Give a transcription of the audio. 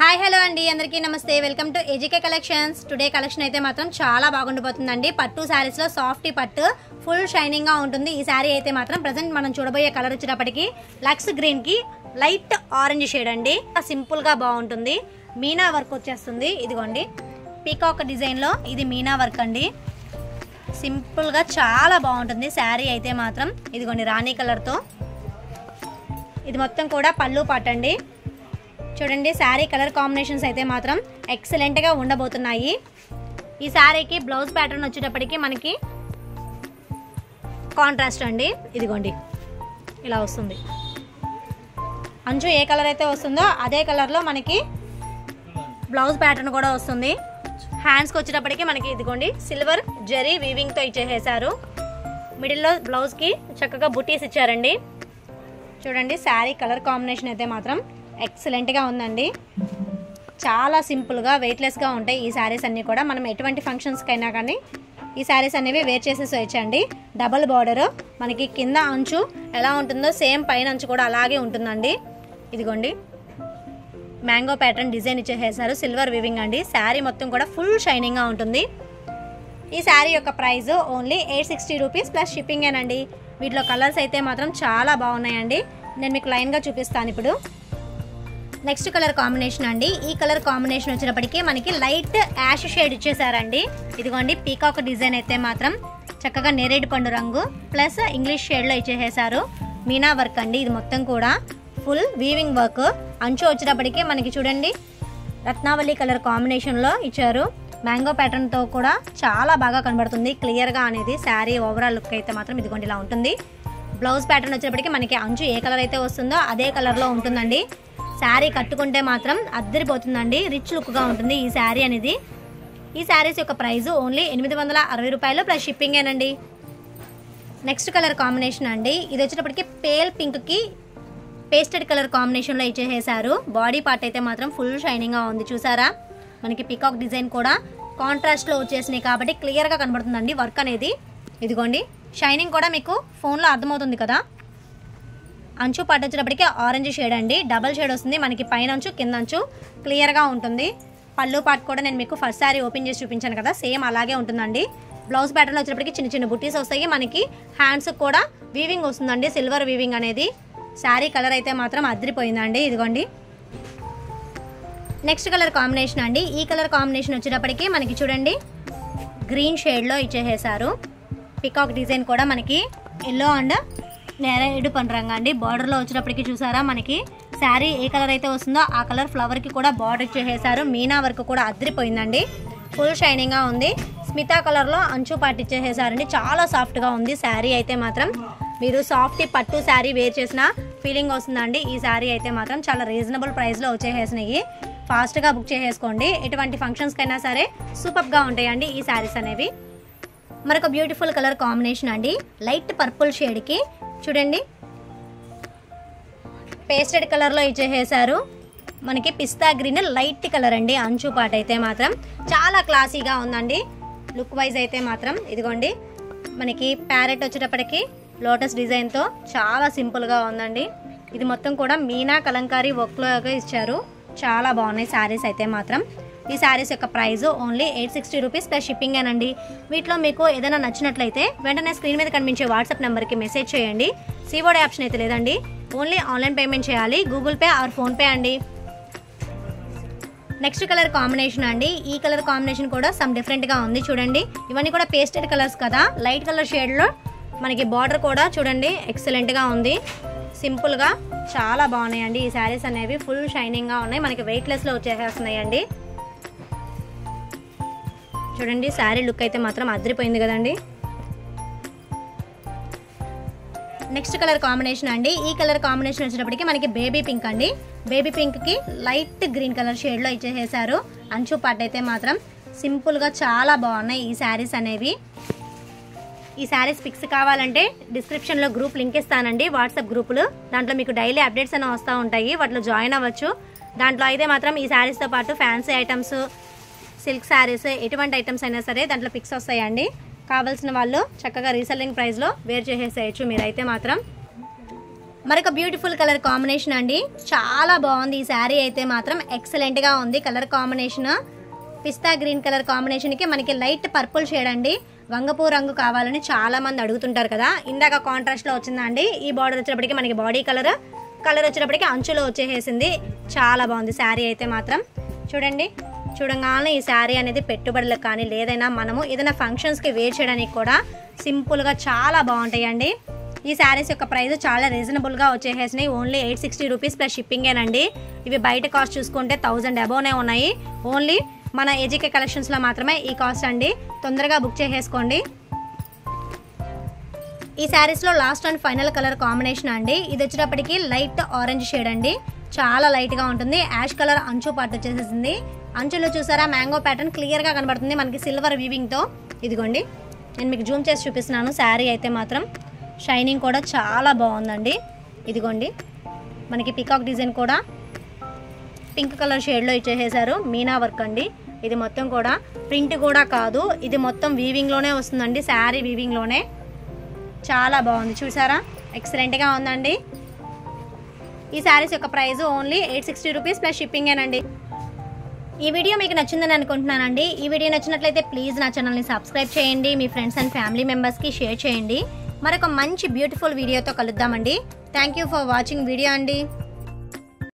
Hi hello అండి అందరికీ నమస్తే welcome to ఏజీకే collections. Today collection అయితే మాత్రం చాలా బాగుండిపోతుందండి. పట్టు శారీస్లో సాఫ్టీ పట్టు ఫుల్ షైనింగ్గా ఉంటుంది. ఈ శారీ అయితే మాత్రం ప్రజెంట్ మనం చూడబోయే కలర్ వచ్చేటప్పటికి లక్స్ గ్రీన్కి లైట్ ఆరెంజ్ షేడ్ అండి. సింపుల్గా బాగుంటుంది. మీనా వర్క్ వచ్చేస్తుంది. ఇదిగోండి పీకాక్ డిజైన్లో ఇది మీనా వర్క్ అండి. సింపుల్గా చాలా బాగుంటుంది శారీ అయితే మాత్రం. ఇదిగోండి రాణి కలర్తో ఇది మొత్తం కూడా పళ్ళు పాటండి. చూడండి శారీ కలర్ కాంబినేషన్స్ అయితే మాత్రం ఎక్సలెంట్గా ఉండబోతున్నాయి. ఈ శారీకి బ్లౌజ్ ప్యాటర్న్ వచ్చేటప్పటికి మనకి కాంట్రాస్ట్ అండి. ఇదిగోండి ఇలా వస్తుంది. అంచు ఏ కలర్ అయితే వస్తుందో అదే కలర్లో మనకి బ్లౌజ్ ప్యాటర్న్ కూడా వస్తుంది. హ్యాండ్స్కి వచ్చేటప్పటికి మనకి ఇదిగోండి సిల్వర్ జరీ వీవింగ్తో ఇచ్చేసారు. మిడిల్లో బ్లౌజ్కి చక్కగా బుటీస్ ఇచ్చారండి. చూడండి శారీ కలర్ కాంబినేషన్ అయితే మాత్రం ఎక్సలెంట్గా ఉందండి. చాలా సింపుల్గా వెయిట్లెస్గా ఉంటాయి ఈ శారీస్ అన్నీ కూడా. మనం ఎటువంటి ఫంక్షన్స్కి అయినా కానీ ఈ శారీస్ అనేవి వేర్ చేసేసొచ్చండి. డబల్ బార్డర్ మనకి కింద అంచు ఎలా ఉంటుందో సేమ్ పైన అంచు కూడా అలాగే ఉంటుందండి. ఇదిగోండి మ్యాంగో ప్యాటర్న్ డిజైన్ ఇచ్చేసారు. సిల్వర్ వివింగ్ అండి. శారీ మొత్తం కూడా ఫుల్ షైనింగ్గా ఉంటుంది. ఈ శారీ యొక్క ప్రైస్ ఓన్లీ 860 రూపీస్ ప్లస్ షిప్పింగేనండి. వీటిలో కలర్స్ అయితే మాత్రం చాలా బాగున్నాయండి. నేను మీకు లైన్గా చూపిస్తాను ఇప్పుడు. నెక్స్ట్ కలర్ కాంబినేషన్ అండి. ఈ కలర్ కాంబినేషన్ వచ్చినప్పటికీ మనకి లైట్ యాష్ షేడ్ ఇచ్చేసారండి. ఇదిగోండి పీకాక్ డిజైన్ అయితే మాత్రం చక్కగా నేరేడు పండు రంగు ప్లస్ ఇంగ్లీష్ షేడ్లో ఇచ్చేసారు. మీనా వర్క్ అండి. ఇది మొత్తం కూడా ఫుల్ వీవింగ్ వర్క్. అంచు వచ్చేటప్పటికి మనకి చూడండి రత్నావళి కలర్ కాంబినేషన్లో ఇచ్చారు. మ్యాంగో ప్యాటర్న్తో కూడా చాలా బాగా కనబడుతుంది క్లియర్గా అనేది. శారీ ఓవరాల్ లుక్ అయితే మాత్రం ఇదిగోండి ఇలా ఉంటుంది. బ్లౌజ్ ప్యాటర్న్ వచ్చేటప్పటికి మనకి అంచు ఏ కలర్ అయితే వస్తుందో అదే కలర్లో ఉంటుందండి. శారీ కట్టుకుంటే మాత్రం అద్దరిపోతుందండి. రిచ్ లుక్గా ఉంటుంది ఈ శారీ అనేది. ఈ శారీస్ యొక్క ప్రైస్ ఓన్లీ 860 రూపాయలు ప్లస్ షిప్పింగేనండి. నెక్స్ట్ కలర్ కాంబినేషన్ అండి. ఇది వచ్చేటప్పటికి పేల్ పింక్కి పేస్టెడ్ కలర్ కాంబినేషన్లో ఇచ్చేసారు. బాడీ పార్ట్ అయితే మాత్రం ఫుల్ షైనింగ్గా ఉంది. చూసారా మనకి పీకాక్ డిజైన్ కూడా కాంట్రాస్ట్లో వచ్చేసినాయి కాబట్టి క్లియర్గా కనబడుతుందండి వర్క్ అనేది. ఇదిగోండి షైనింగ్ కూడా మీకు ఫోన్లో అర్థమవుతుంది కదా. అంచు పార్ట్ వచ్చేటప్పటికి ఆరెంజ్ షేడ్ అండి. డబల్ షేడ్ వస్తుంది మనకి. పైన అంచు కింద అంచు క్లియర్గా ఉంటుంది. పళ్ళు పార్ట్ కూడా నేను మీకు ఫస్ట్ శారీ ఓపెన్ చేసి చూపించాను కదా సేమ్ అలాగే ఉంటుందండి. బ్లౌజ్ ప్యాటర్న్ వచ్చేటప్పటికి చిన్న చిన్న బుట్టీస్ వస్తాయి. మనకి హ్యాండ్స్ కూడా వీవింగ్ వస్తుందండి. సిల్వర్ వీవింగ్ అనేది. శారీ కలర్ అయితే మాత్రం అదిరిపోయిందండి. ఇదిగోండి నెక్స్ట్ కలర్ కాంబినేషన్ అండి. ఈ కలర్ కాంబినేషన్ వచ్చేటప్పటికి మనకి చూడండి గ్రీన్ షేడ్లో ఇచ్చేసారు. పికాక్ డిజైన్ కూడా మనకి ఎల్లో అండ్ నేరేడు పండు రంగు అండి. బార్డర్లో వచ్చేటప్పటికి చూసారా మనకి శారీ ఏ కలర్ అయితే వస్తుందో ఆ కలర్ ఫ్లవర్కి కూడా బార్డర్ ఇచ్చేసారు. మీనా వర్క్ కూడా అదిరిపోయిందండి. ఫుల్ షైనింగ్గా ఉంది. స్మితా కలర్లో అంచు పార్ట్ ఇచ్చేసారండి. చాలా సాఫ్ట్గా ఉంది శారీ అయితే మాత్రం. మీరు సాఫ్ట్ పట్టు శారీ వేర్ చేసిన ఫీలింగ్ వస్తుందండి. ఈ శారీ అయితే మాత్రం చాలా రీజనబుల్ ప్రైస్లో వచ్చేసినాయి. ఫాస్ట్గా బుక్ చేసేసుకోండి. ఎటువంటి ఫంక్షన్స్కైనా సరే సూపర్గా ఉంటాయండి ఈ శారీస్ అనేవి. మరొక బ్యూటిఫుల్ కలర్ కాంబినేషన్ అండి. లైట్ పర్పుల్ షేడ్కి చూడండి పేస్టెడ్ కలర్లో ఇచ్చేసారు. మనకి పిస్తా గ్రీన్ లైట్ కలర్ అండి. అంచు పార్ట్ అయితే మాత్రం చాలా క్లాసీగా ఉందండి లుక్ వైజ్ అయితే మాత్రం. ఇదిగోండి మనకి ప్యారెట్ వచ్చేటప్పటికి లోటస్ డిజైన్తో చాలా సింపుల్గా ఉందండి. ఇది మొత్తం కూడా మీనా కలంకారీ వర్క్లోగా ఇచ్చారు. చాలా బాగున్నాయి శారీస్ అయితే మాత్రం. ఈ శారీస్ యొక్క ప్రైస్ ఓన్లీ 860 రూపీస్ ప్లస్ షిప్పింగేనండి. వీటిలో మీకు ఏదైనా నచ్చినట్లయితే వెంటనే స్క్రీన్ మీద కనిపించే వాట్సాప్ నెంబర్కి మెసేజ్ చేయండి. సిఓడి ఆప్షన్ అయితే లేదండి. ఓన్లీ ఆన్లైన్ పేమెంట్ చేయాలి. గూగుల్ పే ఆర్ ఫోన్పే అండి. నెక్స్ట్ కలర్ కాంబినేషన్ అండి. ఈ కలర్ కాంబినేషన్ కూడా సమ్ డిఫరెంట్గా ఉంది. చూడండి ఇవన్నీ కూడా పేస్టెడ్ కలర్స్ కదా. లైట్ కలర్ షేడ్లో మనకి బార్డర్ కూడా చూడండి ఎక్సలెంట్గా ఉంది. సింపుల్గా చాలా బాగున్నాయండి ఈ శారీస్ అనేవి. ఫుల్ షైనింగ్గా ఉన్నాయి. మనకి వెయిట్లెస్లో వచ్చేసేస్తున్నాయండి. చూడండి శారీ లుక్ అయితే మాత్రం అదిరిపోయింది కదండి. నెక్స్ట్ కలర్ కాంబినేషన్ అండి. ఈ కలర్ కాంబినేషన్ వచ్చేటప్పటికి మనకి బేబీ పింక్ అండి. బేబీ పింక్కి లైట్ గ్రీన్ కలర్ షేడ్లో ఇచ్చేసారు. అంచు పార్ట్ అయితే మాత్రం సింపుల్గా చాలా బాగున్నాయి ఈ శారీస్ అనేవి. ఈ శారీస్ పిక్స్ కావాలంటే డిస్క్రిప్షన్లో గ్రూప్ లింక్ ఇస్తానండి. వాట్సాప్ గ్రూపులు దాంట్లో మీకు డైలీ అప్డేట్స్ అనేవి వస్తూ ఉంటాయి. వాటిలో జాయిన్ అవ్వచ్చు. దాంట్లో అయితే మాత్రం ఈ శారీస్తో పాటు ఫ్యాన్సీ ఐటమ్స్ సిల్క్ శారీస్ ఎటువంటి ఐటమ్స్ అయినా సరే దాంట్లో పిక్స్ వస్తాయండి. కావాల్సిన వాళ్ళు చక్కగా రీసెల్లింగ్ ప్రైస్లో వేర్ చేసేసేయచ్చు మీరైతే మాత్రం. మరొక బ్యూటిఫుల్ కలర్ కాంబినేషన్ అండి, చాలా బాగుంది ఈ శారీ అయితే మాత్రం, ఎక్సలెంట్గా ఉంది కలర్ కాంబినేషన్. పిస్తా గ్రీన్ కలర్ కాంబినేషన్కి మనకి లైట్ పర్పుల్ షేడ్ అండి. వంగపూ రంగు కావాలని చాలా మంది అడుగుతుంటారు కదా, ఇందాక కాంట్రాస్ట్లో వచ్చిందండి. ఈ బార్డర్ వచ్చేటప్పటికి మనకి బాడీ కలర్ వచ్చేటప్పటికి అంచులో వచ్చేసేసింది. చాలా బాగుంది శారీ అయితే మాత్రం. చూడండి, చూడంగానే ఈ శారీ అనేది పెట్టుబడులకు కానీ లేదైనా మనము ఏదైనా ఫంక్షన్స్కి వేర్ చేయడానికి కూడా సింపుల్గా చాలా బాగుంటాయండి. ఈ శారీస్ యొక్క ప్రైస్ చాలా రీజనబుల్గా వచ్చేసేసినాయి. ఓన్లీ 860 రూపీస్ ప్లస్ షిప్పింగేనండి. ఇవి బయట కాస్ట్ చూసుకుంటే 1000 అబోవ్నే ఉన్నాయి. ఓన్లీ మన ఏజీకే కలెక్షన్స్లో మాత్రమే ఈ కాస్ట్ అండి. తొందరగా బుక్ చేసేసుకోండి. ఈ శారీస్లో last and final colour combination అండి. ఇది వచ్చేటప్పటికి లైట్ ఆరెంజ్ షేడ్ అండి, చాలా లైట్గా ఉంటుంది. యాష్ కలర్ అంచు పార్ట్ వచ్చేసేసింది. అంచులో చూసారా మ్యాంగో ప్యాటర్న్ క్లియర్గా కనబడుతుంది మనకి సిల్వర్ వీవింగ్తో. ఇదిగోండి, నేను మీకు జూమ్ చేసి చూపిస్తున్నాను. శారీ అయితే మాత్రం షైనింగ్ కూడా చాలా బాగుందండి. ఇదిగోండి, మనకి పికాక్ డిజైన్ కూడా పింక్ కలర్ షేడ్లో ఇచ్చేసేసారు. మీనా వర్క్ అండి. ఇది మొత్తం కూడా ప్రింట్ కూడా కాదు, ఇది మొత్తం వీవింగ్లోనే వస్తుందండి. శారీ వీవింగ్లోనే చాలా బాగుంది. చూసారా ఎక్సలెంట్గా ఉందండి. ఈ శారీస్ యొక్క ప్రైస్ ఓన్లీ 860 రూపీస్ ప్లస్ షిప్పింగేనండి. ఈ వీడియో మీకు నచ్చిందని అనుకుంటున్నానండి. ఈ వీడియో నచ్చినట్లయితే ప్లీజ్ నా ఛానల్ని సబ్స్క్రైబ్ చేయండి. మీ ఫ్రెండ్స్ అండ్ ఫ్యామిలీ మెంబర్స్కి షేర్ చేయండి. మరొక మంచి బ్యూటిఫుల్ వీడియోతో కలుద్దామండి. Thank you for watching video అండి.